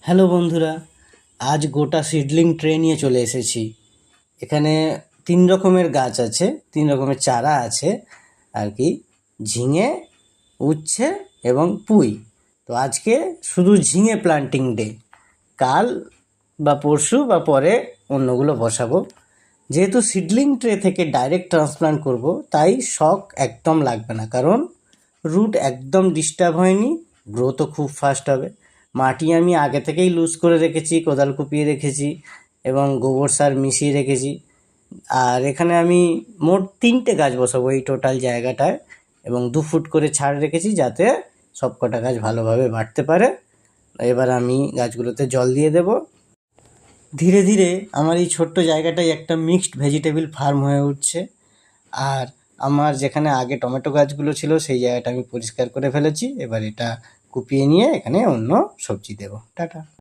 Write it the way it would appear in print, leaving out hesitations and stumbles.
Hello বন্ধুরা, আজ গোটা সিডলিং ট্রে নিয়ে চলে এসেছি। এখানে 3 রকমের গাছ আছে, 3 রকমের চারা আছে আর কি। ঝিঙে, উচ্ছে এবং পুঁই। তো আজকে শুধু ঝিঙে প্লান্টিং ডে। কাল বা পরশু বা পরে অন্যগুলো বসাবো। যেহেতু সিডলিং ট্রে থেকে ডাইরেক্ট ট্রান্সপ্লান্ট করব, তাই শক একদম লাগবে না, কারণ রুট একদম ডিস্টার্ব হয়নি, গ্রোথও খুব ফাস্ট হবে। মাটি আমি আগে থেকেই লুজ করে রেখেছি, কোদাল কুপিয়ে রেখেছি এবং গোবর সার মিশিয়ে রেখেছি। আর এখানে আমি মোট 3টে গাছ বসাবো এই টোটাল জায়গাটায়, এবং 2 ফুট করে ছাড় রেখেছি যাতে সব কটা গাছ ভালোভাবে বাড়তে পারে। এবার আমি গাছগুলোতে জল দিয়ে দেব। ধীরে ধীরে আমার এই ছোট্ট জায়গাটাই একটা মিক্সড ভেজিটেবল ফার্ম হয়ে উঠছে। আর আমার যেখানে আগে টমেটো গাছগুলো ছিল সেই জায়গাটা আমি পরিষ্কার করে ফেলেছি। এবার এটা কুপিয়ে নিয়ে এখানে অন্য সবজি দেব। টাটা।